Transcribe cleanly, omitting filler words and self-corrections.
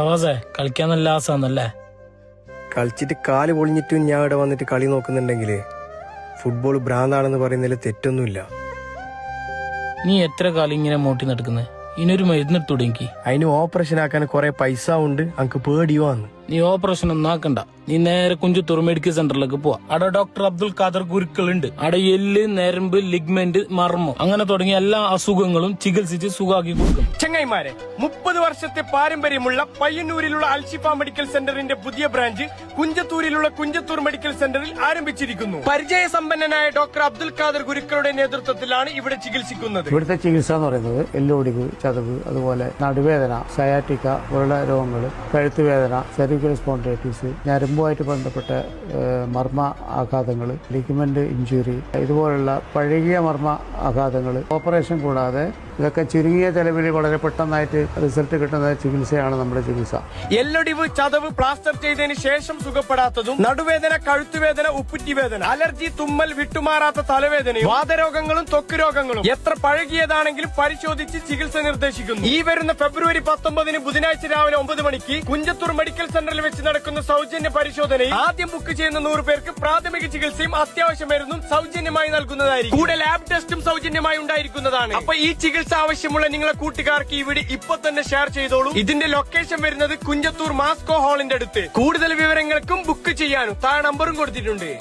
ഫവാസേ, കളിക്കാൻ നല്ല ആസാന്നല്ലേ? കളിച്ചിട്ട് കാല് പൊളിഞ്ഞിട്ടും ഞാൻ ഇവിടെ വന്നിട്ട് കളി നോക്കുന്നുണ്ടെങ്കില് ഫുട്ബോൾ ഭ്രാന്താണെന്ന് പറയുന്നതിൽ തെറ്റൊന്നുമില്ല. നീ എത്ര കാലം ഇങ്ങനെ മോട്ടി നടക്കുന്നത്? ഇനിയൊരു മരുന്നെടുത്തൂടെ എനിക്ക്? അതിന് ഓപ്പറേഷൻ ആക്കാൻ കുറെ പൈസ ഉണ്ട്, അനക്ക് പേടിയുവാന്ന്. നീ ഓപ്പറേഷൻ ഒന്നും ആക്കണ്ട. നീ നേരെ കുഞ്ചത്തൂർ മെഡിക്കൽ സെന്ററിലേക്ക് പോവാ. അവിടെ ഡോക്ടർ അബ്ദുൽ ഖാദർ ഗുരുക്കളുണ്ട്. അവിടെ എല്ല്, നരമ്പ്, ലിഗ്മെന്റ്, മർമ്മം അങ്ങനെ തുടങ്ങിയ എല്ലാ അസുഖങ്ങളും ചികിത്സിച്ച് സുഖാക്കി കൊടുക്കും. ചെങ്ങൈമാരെ, 30 വർഷത്തെ പാരമ്പര്യമുള്ള പയ്യന്നൂരിലുള്ള അൽഷിഫ മെഡിക്കൽ സെന്ററിന്റെ പുതിയ ബ്രാഞ്ച് കുഞ്ചത്തൂരിലുള്ള കുഞ്ചത്തൂർ മെഡിക്കൽ സെന്ററിൽ ആരംഭിച്ചിരിക്കുന്നു. പരിചയസമ്പന്നനായ ഡോക്ടർ അബ്ദുൽ ഖാദർ ഗുരുക്കളുടെ നേതൃത്വത്തിലാണ് ഇവിടെ ചികിത്സിക്കുന്നത്. ഇവിടുത്തെ ചികിത്സ എന്ന് പറയുന്നത് എല്ലുപൊടിവ്, ചതവ്, അതുപോലെ നടുവേദന, സയാറ്റിക്ക പോലുള്ള രോഗങ്ങൾ, കഴുത്തുവേദന, സെറിബ്രൽ സ്പോണ്ടൈറ്റിസ്, ഞരമ്പുമായിട്ട് ബന്ധപ്പെട്ട മർമ്മ ആഘാതങ്ങൾ, ലിഗ്മെന്റ് ഇഞ്ചുറി, ഇതുപോലുള്ള പഴകിയ മർമ്മ ആഘാതങ്ങൾ, ഓപ്പറേഷൻ കൂടാതെ ഇതൊക്കെ ചുരുങ്ങിയ ചെലവിൽ വളരെ പെട്ടെന്നായിട്ട് റിസൾട്ട് കിട്ടുന്ന ചികിത്സയാണ് നമ്മുടെ ചികിത്സ. എല്ലൊടിവ്, ചതവ് പ്ലാസ്റ്റർ ചെയ്തതിന് ശേഷം സുഖപ്പെടാത്തതും, നടുവേദന, കഴുത്തുവേദന, ഉപ്പുറ്റിവേദന, അലർജി, തുമ്മൽ, വിട്ടുമാറാത്ത തലവേദനയും, വാതരോഗങ്ങളും ത്വക്ക് രോഗങ്ങളും എത്ര പഴകിയതാണെങ്കിലും പരിശോധിച്ച് ചികിത്സ നിർദ്ദേശിക്കുന്നു. ഈ വരുന്ന ഫെബ്രുവരി 19 ബുധനാഴ്ച രാവിലെ 9 മണിക്ക് കുഞ്ചത്തൂർ മെഡിക്കൽ സെന്ററിൽ വെച്ച് നടക്കുന്ന സൗജന്യ പരിശോധനയിൽ ആദ്യം ബുക്ക് ചെയ്യുന്ന 100 പേർക്ക് പ്രാഥമിക ചികിത്സയും അത്യാവശ്യ മരുന്നും സൗജന്യമായി നൽകുന്നതായിരിക്കും. കൂടെ ലാബ് ടെസ്റ്റും സൗജന്യമായി ഉണ്ടായിരിക്കുന്നതാണ്. അപ്പൊ ഈ ചികിത്സ ആവശ്യമുള്ള നിങ്ങളെ കൂട്ടുകാർക്ക് ഈ വീഡിയോ ഇപ്പൊ തന്നെ ഷെയർ ചെയ്തോളൂ. ഇതിന്റെ ലൊക്കേഷൻ വരുന്നത് കുഞ്ചത്തൂർ മാസ്കോ ഹാളിന്റെ അടുത്ത്. കൂടുതൽ വിവരങ്ങൾക്കും ബുക്ക് ചെയ്യാനും താഴെ നമ്പറും കൊടുത്തിട്ടുണ്ട്.